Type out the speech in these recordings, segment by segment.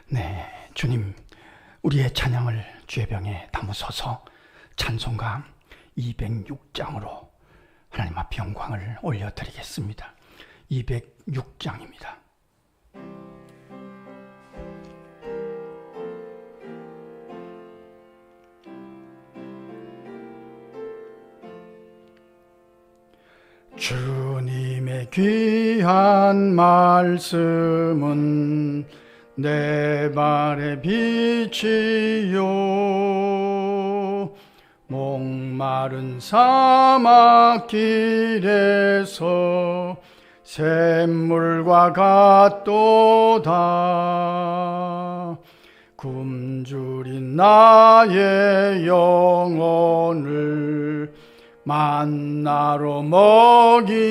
네, 주님, 우리의 찬양을 주의 병에 담으소서. 찬송가 206장으로 하나님 앞에 영광을 올려드리겠습니다. 206장입니다. 주님의 귀한 말씀은 내 발의 빛이요 목마른 사막길에서 샘물과 같도다. 굶주린 나의 영혼을 만나로 먹이고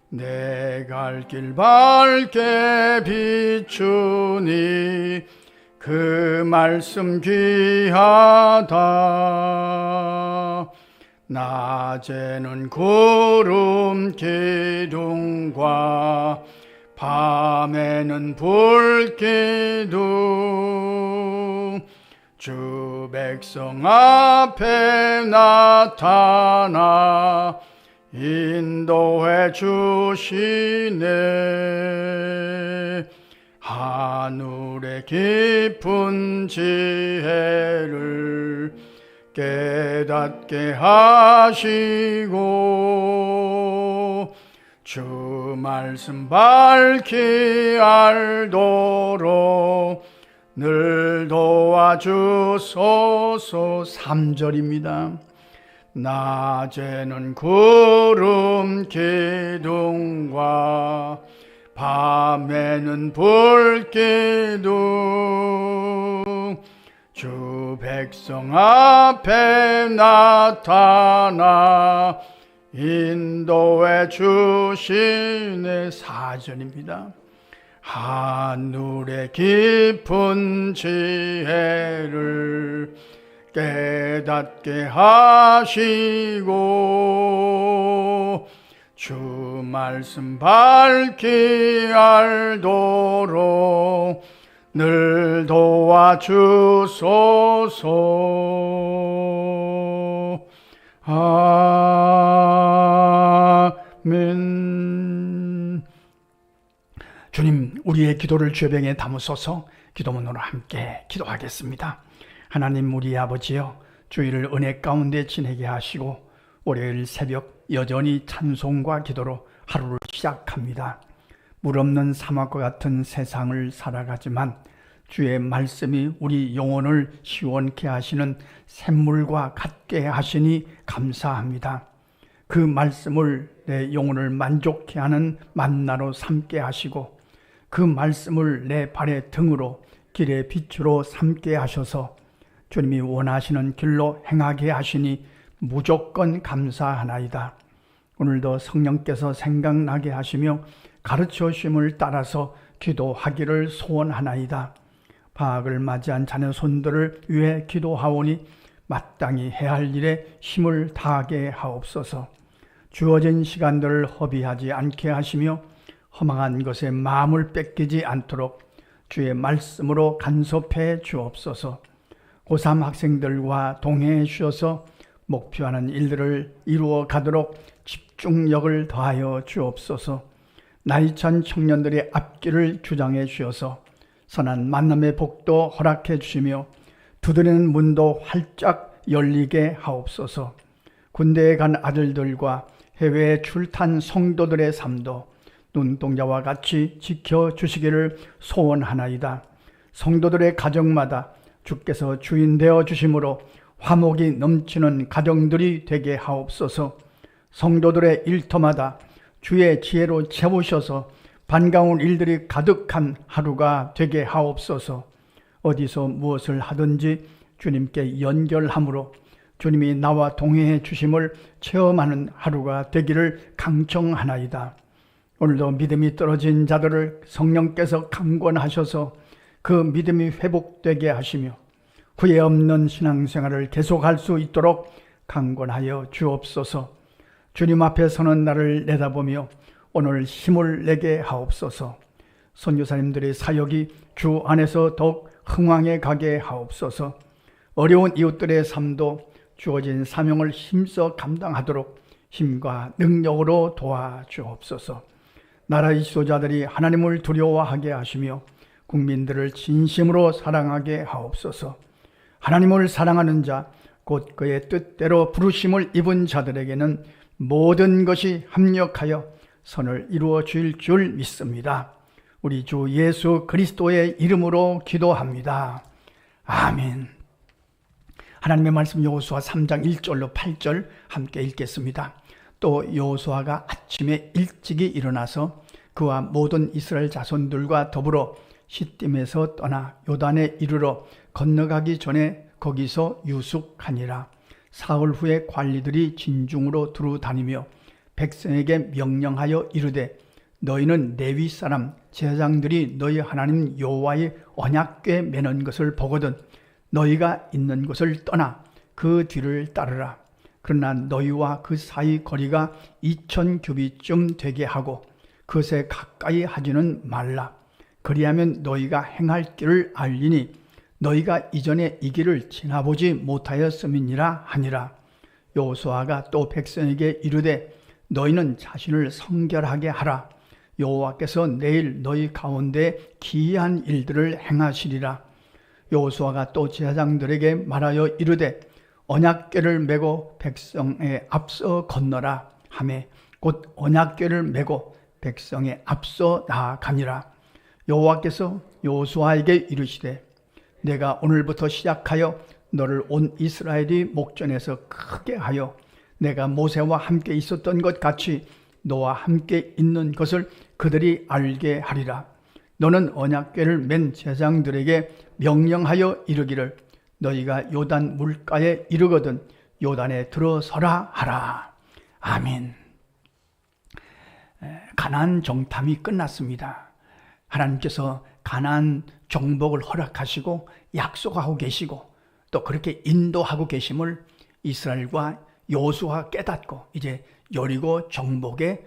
내 갈 길 밝게 비추니 그 말씀 귀하다. 낮에는 구름 기둥과 밤에는 불기둥 주 백성 앞에 나타나 인도해 주시네. 하늘의 깊은 지혜를 깨닫게 하시고 주 말씀 밝히 알도록 늘 도와주소서. 3절입니다. 낮에는 구름 기둥과 밤에는 불기둥 주 백성 앞에 나타나 인도해 주시네. 4절입니다. 하늘의 깊은 지혜를 깨닫게 하시고 주 말씀 밝히 알도록 늘 도와주소서. 아멘. 주님, 우리의 기도를 주의 병에 담으소서. 기도문으로 함께 기도하겠습니다. 하나님, 우리 아버지여, 주일을 은혜 가운데 지내게 하시고 월요일 새벽 여전히 찬송과 기도로 하루를 시작합니다. 물 없는 사막과 같은 세상을 살아가지만 주의 말씀이 우리 영혼을 시원케 하시는 샘물과 같게 하시니 감사합니다. 그 말씀을 내 영혼을 만족케 하는 만나로 삼게 하시고 그 말씀을 내 발의 등으로 길의 빛으로 삼게 하셔서 주님이 원하시는 길로 행하게 하시니 무조건 감사하나이다. 오늘도 성령께서 생각나게 하시며 가르쳐 주심을 따라서 기도하기를 소원하나이다. 방학을 맞이한 자녀 손들을 위해 기도하오니 마땅히 해야 할 일에 힘을 다하게 하옵소서. 주어진 시간들을 허비하지 않게 하시며 허망한 것에 마음을 뺏기지 않도록 주의 말씀으로 간섭해 주옵소서. 고3 학생들과 동행해 주셔서 목표하는 일들을 이루어 가도록 집중력을 더하여 주옵소서. 나이찬 청년들의 앞길을 주장해 주셔서 선한 만남의 복도 허락해 주시며 두드리는 문도 활짝 열리게 하옵소서. 군대에 간 아들들과 해외에 출탄 성도들의 삶도 눈동자와 같이 지켜주시기를 소원하나이다. 성도들의 가정마다 주께서 주인 되어 주심으로 화목이 넘치는 가정들이 되게 하옵소서. 성도들의 일터마다 주의 지혜로 채우셔서 반가운 일들이 가득한 하루가 되게 하옵소서. 어디서 무엇을 하든지 주님께 연결함으로 주님이 나와 동행해 주심을 체험하는 하루가 되기를 강청하나이다. 오늘도 믿음이 떨어진 자들을 성령께서 강권하셔서 그 믿음이 회복되게 하시며 후회 없는 신앙생활을 계속할 수 있도록 강권하여 주옵소서. 주님 앞에 서는 나를 내다보며 오늘 힘을 내게 하옵소서. 선교사님들의 사역이 주 안에서 더욱 흥왕해 가게 하옵소서. 어려운 이웃들의 삶도 주어진 사명을 힘써 감당하도록 힘과 능력으로 도와주옵소서. 나라의 지도자들이 하나님을 두려워하게 하시며 국민들을 진심으로 사랑하게 하옵소서. 하나님을 사랑하는 자, 곧 그의 뜻대로 부르심을 입은 자들에게는 모든 것이 합력하여 선을 이루어 줄 믿습니다. 우리 주 예수 그리스도의 이름으로 기도합니다. 아멘. 하나님의 말씀 여호수아 3장 1절로 8절 함께 읽겠습니다. 또 여호수아가 아침에 일찍이 일어나서 그와 모든 이스라엘 자손들과 더불어 시딤에서 떠나 요단에 이르러 건너가기 전에 거기서 유숙하니라. 사흘 후에 관리들이 진중으로 두루 다니며 백성에게 명령하여 이르되 너희는 레위 사람 제사장들이 너희 하나님 여호와의 언약궤 매는 것을 보거든 너희가 있는 곳을 떠나 그 뒤를 따르라. 그러나 너희와 그 사이 거리가 2000규빗쯤 되게 하고 그것에 가까이 하지는 말라. 그리하면 너희가 행할 길을 알리니 너희가 이전에 이 길을 지나보지 못하였음이니라 하니라. 여호수아가 또 백성에게 이르되 너희는 자신을 성결하게 하라. 여호와께서 내일 너희 가운데 기이한 일들을 행하시리라. 여호수아가 또 제사장들에게 말하여 이르되 언약궤를 메고 백성에 앞서 건너라 하매 곧 언약궤를 메고 백성에 앞서 나아가니라. 여호와께서 여호수아에게 이르시되 내가 오늘부터 시작하여 너를 온 이스라엘이 목전에서 크게 하여 내가 모세와 함께 있었던 것 같이 너와 함께 있는 것을 그들이 알게 하리라. 너는 언약궤를 맨 제사장들에게 명령하여 이르기를 너희가 요단 물가에 이르거든 요단에 들어서라 하라. 아멘. 가나안 정탐이 끝났습니다. 하나님께서 가나안 정복을 허락하시고 약속하고 계시고 또 그렇게 인도하고 계심을 이스라엘과 여호수아가 깨닫고 이제 여리고 정복에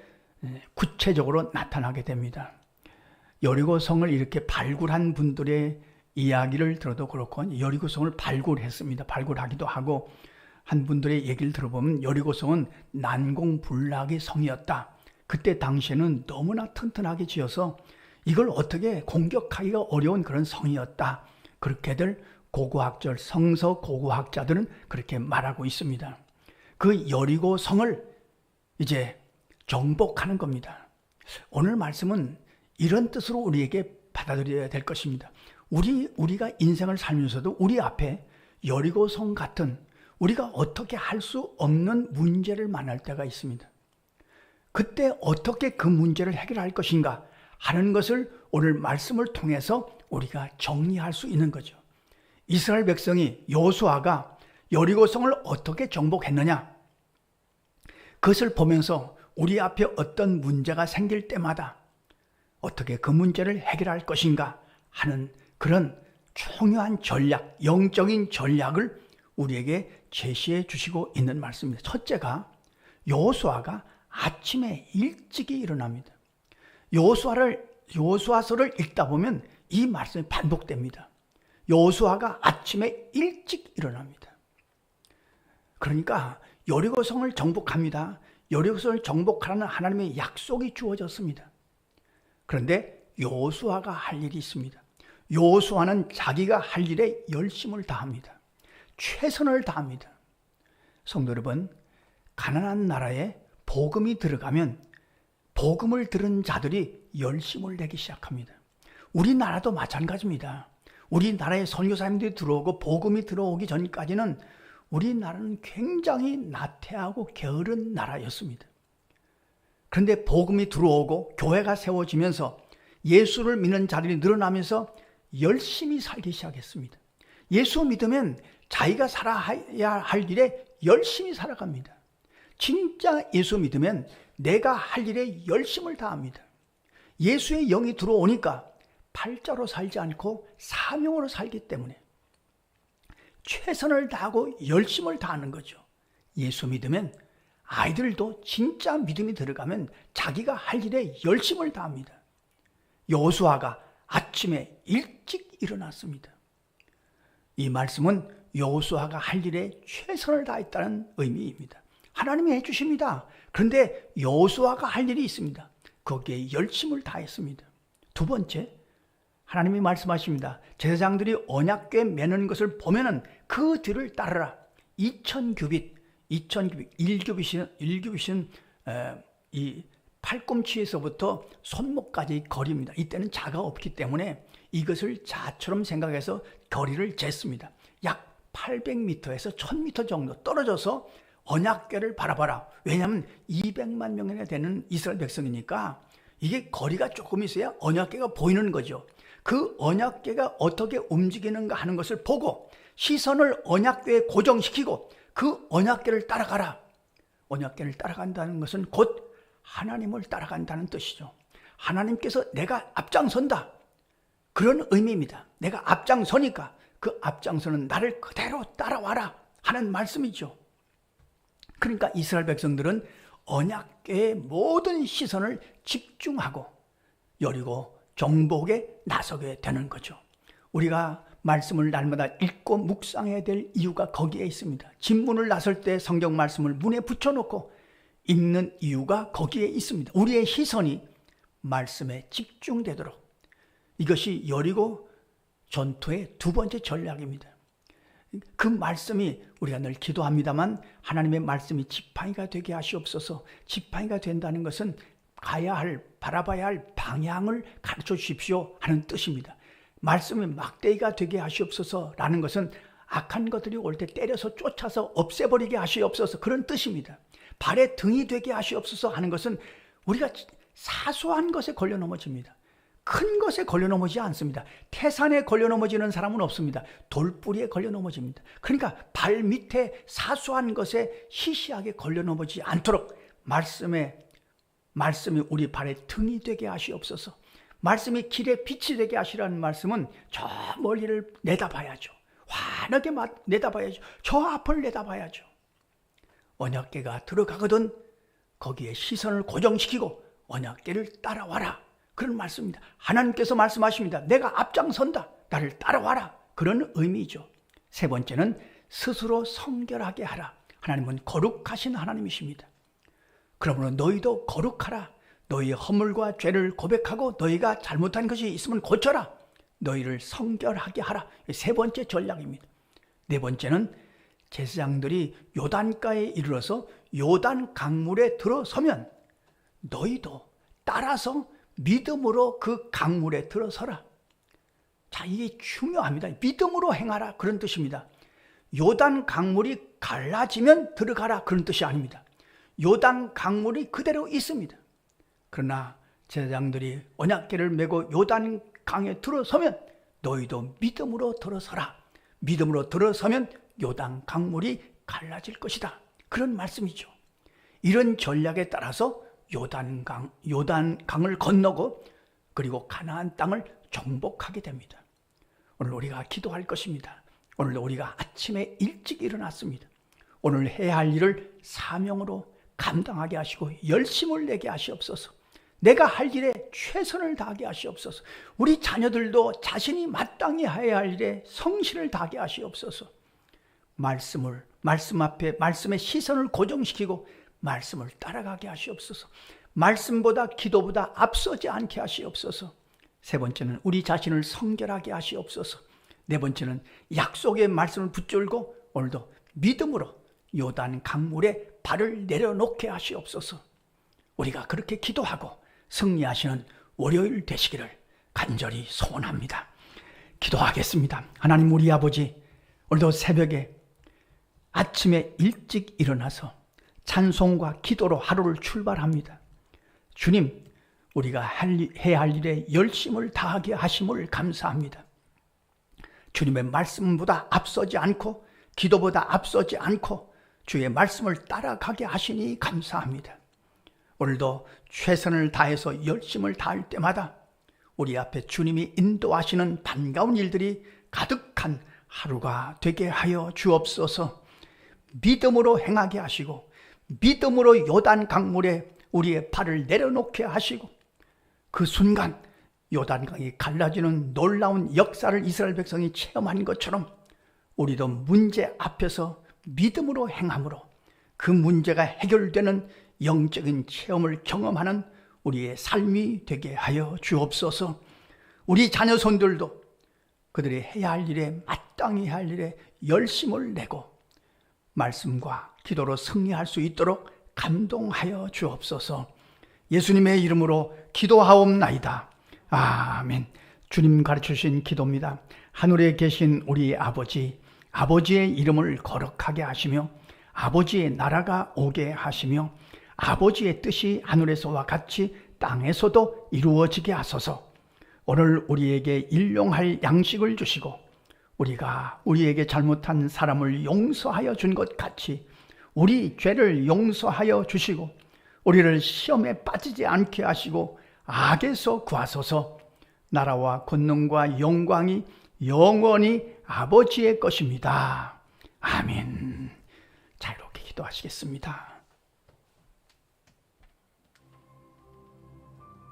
구체적으로 나타나게 됩니다. 여리고 성을 이렇게 발굴한 분들의 이야기를 들어도 그렇고 여리고 성을 발굴했습니다. 발굴하기도 하고 한 분들의 얘기를 들어보면 여리고 성은 난공불락의 성이었다. 그때 당시에는 너무나 튼튼하게 지어서 이걸 어떻게 공격하기가 어려운 그런 성이었다. 그렇게들 고고학절, 성서 고고학자들은 그렇게 말하고 있습니다. 그 여리고 성을 이제 정복하는 겁니다. 오늘 말씀은 이런 뜻으로 우리에게 받아들여야 될 것입니다. 우리가 인생을 살면서도 우리 앞에 여리고 성 같은 우리가 어떻게 할 수 없는 문제를 만날 때가 있습니다. 그때 어떻게 그 문제를 해결할 것인가 하는 것을 오늘 말씀을 통해서 우리가 정리할 수 있는 거죠. 이스라엘 백성이 여호수아가 여리고성을 어떻게 정복했느냐, 그것을 보면서 우리 앞에 어떤 문제가 생길 때마다 어떻게 그 문제를 해결할 것인가 하는 그런 중요한 전략, 영적인 전략을 우리에게 제시해 주시고 있는 말씀입니다. 첫째가 여호수아가 아침에 일찍이 일어납니다. 여호수아서를 읽다 보면 이 말씀이 반복됩니다. 여호수아가 아침에 일찍 일어납니다. 그러니까 여리고성을 정복합니다. 여리고성을 정복하라는 하나님의 약속이 주어졌습니다. 그런데 여호수아가 할 일이 있습니다. 여호수아는 자기가 할 일에 열심을 다합니다. 최선을 다합니다. 성도 여러분, 가난한 나라에 복음이 들어가면 복음을 들은 자들이 열심을 내기 시작합니다. 우리나라도 마찬가지입니다. 우리나라에 선교사님들이 들어오고 복음이 들어오기 전까지는 우리나라는 굉장히 나태하고 게으른 나라였습니다. 그런데 복음이 들어오고 교회가 세워지면서 예수를 믿는 자들이 늘어나면서 열심히 살기 시작했습니다. 예수 믿으면 자기가 살아야 할 일에 열심히 살아갑니다. 진짜 예수 믿으면 내가 할 일에 열심을 다합니다. 예수의 영이 들어오니까 팔자로 살지 않고 사명으로 살기 때문에 최선을 다하고 열심을 다하는 거죠. 예수 믿으면 아이들도 진짜 믿음이 들어가면 자기가 할 일에 열심을 다합니다. 여호수아가 아침에 일찍 일어났습니다. 이 말씀은 여호수아가 할 일에 최선을 다했다는 의미입니다. 하나님이 해주십니다. 그런데 여호수아가 할 일이 있습니다. 거기에 열심을 다했습니다. 두 번째, 하나님이 말씀하십니다. 제사장들이 언약궤 매는 것을 보면은 그 뒤를 따르라. 2000규빗, 1규빗은 이 팔꿈치에서부터 손목까지 거리입니다. 이때는 자가 없기 때문에 이것을 자처럼 생각해서 거리를 쟀습니다. 약 800m에서 1000m 정도 떨어져서 언약궤를 바라봐라. 왜냐하면 200만 명이나 되는 이스라엘 백성이니까 이게 거리가 조금 있어야 언약궤가 보이는 거죠. 그 언약궤가 어떻게 움직이는가 하는 것을 보고 시선을 언약궤에 고정시키고 그 언약궤를 따라가라. 언약궤를 따라간다는 것은 곧 하나님을 따라간다는 뜻이죠. 하나님께서 내가 앞장선다. 그런 의미입니다. 내가 앞장서니까 그 앞장서는 나를 그대로 따라와라 하는 말씀이죠. 그러니까 이스라엘 백성들은 언약궤의 모든 시선을 집중하고 여리고 정복에 나서게 되는 거죠. 우리가 말씀을 날마다 읽고 묵상해야 될 이유가 거기에 있습니다. 집문을 나설 때 성경 말씀을 문에 붙여놓고 읽는 이유가 거기에 있습니다. 우리의 시선이 말씀에 집중되도록. 이것이 여리고 전투의 두 번째 전략입니다. 그 말씀이 우리가 늘 기도합니다만 하나님의 말씀이 지팡이가 되게 하시옵소서. 지팡이가 된다는 것은 가야 할, 바라봐야 할 방향을 가르쳐 주십시오 하는 뜻입니다. 말씀이 막대기가 되게 하시옵소서라는 것은 악한 것들이 올 때 때려서 쫓아서 없애버리게 하시옵소서 그런 뜻입니다. 발의 등이 되게 하시옵소서 하는 것은 우리가 사소한 것에 걸려 넘어집니다. 큰 것에 걸려 넘어지지 않습니다. 태산에 걸려 넘어지는 사람은 없습니다. 돌뿌리에 걸려 넘어집니다. 그러니까 발 밑에 사소한 것에 시시하게 걸려 넘어지지 않도록 말씀이 우리 발의 등이 되게 하시옵소서. 말씀이 길에 빛이 되게 하시라는 말씀은 저 멀리를 내다봐야죠. 환하게 내다봐야죠. 저 앞을 내다봐야죠. 언약궤가 들어가거든 거기에 시선을 고정시키고 언약궤를 따라와라. 그런 말씀입니다. 하나님께서 말씀하십니다. 내가 앞장선다. 나를 따라와라. 그런 의미죠. 세 번째는 스스로 성결하게 하라. 하나님은 거룩하신 하나님이십니다. 그러므로 너희도 거룩하라. 너희의 허물과 죄를 고백하고 너희가 잘못한 것이 있으면 고쳐라. 너희를 성결하게 하라. 세 번째 전략입니다. 네 번째는 제사장들이 요단가에 이르러서 요단 강물에 들어서면 너희도 따라서 믿음으로 그 강물에 들어서라. 자, 이게 중요합니다. 믿음으로 행하라 그런 뜻입니다. 요단 강물이 갈라지면 들어가라 그런 뜻이 아닙니다. 요단 강물이 그대로 있습니다. 그러나 제사장들이 언약궤를 메고 요단 강에 들어서면 너희도 믿음으로 들어서라. 믿음으로 들어서면 요단 강물이 갈라질 것이다. 그런 말씀이죠. 이런 전략에 따라서 요단강을 건너고 그리고 가나안 땅을 정복하게 됩니다. 오늘 우리가 기도할 것입니다. 오늘 우리가 아침에 일찍 일어났습니다. 오늘 해야 할 일을 사명으로 감당하게 하시고 열심을 내게 하시옵소서. 내가 할 일에 최선을 다하게 하시옵소서. 우리 자녀들도 자신이 마땅히 해야 할 일에 성실을 다하게 하시옵소서. 말씀 앞에 말씀의 시선을 고정시키고 말씀을 따라가게 하시옵소서. 말씀보다 기도보다 앞서지 않게 하시옵소서. 세 번째는 우리 자신을 성결하게 하시옵소서. 네 번째는 약속의 말씀을 붙들고 오늘도 믿음으로 요단 강물에 발을 내려놓게 하시옵소서. 우리가 그렇게 기도하고 승리하시는 월요일 되시기를 간절히 소원합니다. 기도하겠습니다. 하나님 우리 아버지, 오늘도 새벽에 아침에 일찍 일어나서 찬송과 기도로 하루를 출발합니다. 주님, 우리가 해야 할 일에 열심을 다하게 하심을 감사합니다. 주님의 말씀보다 앞서지 않고 기도보다 앞서지 않고 주의 말씀을 따라가게 하시니 감사합니다. 오늘도 최선을 다해서 열심을 다할 때마다 우리 앞에 주님이 인도하시는 반가운 일들이 가득한 하루가 되게 하여 주옵소서. 믿음으로 행하게 하시고 믿음으로 요단 강물에 우리의 발을 내려놓게 하시고 그 순간 요단강이 갈라지는 놀라운 역사를 이스라엘 백성이 체험한 것처럼 우리도 문제 앞에서 믿음으로 행함으로 그 문제가 해결되는 영적인 체험을 경험하는 우리의 삶이 되게 하여 주옵소서. 우리 자녀손들도 그들이 해야 할 일에 마땅히 할 일에 열심을 내고 말씀과 기도로 승리할 수 있도록 감동하여 주옵소서. 예수님의 이름으로 기도하옵나이다. 아멘. 주님 가르쳐주신 기도입니다. 하늘에 계신 우리 아버지, 아버지의 이름을 거룩하게 하시며 아버지의 나라가 오게 하시며 아버지의 뜻이 하늘에서와 같이 땅에서도 이루어지게 하소서. 오늘 우리에게 일용할 양식을 주시고 우리가 우리에게 잘못한 사람을 용서하여 준 것 같이 우리 죄를 용서하여 주시고 우리를 시험에 빠지지 않게 하시고 악에서 구하소서. 나라와 권능과 영광이 영원히 아버지의 것입니다. 아멘. 자, 이렇게 기도하시겠습니다.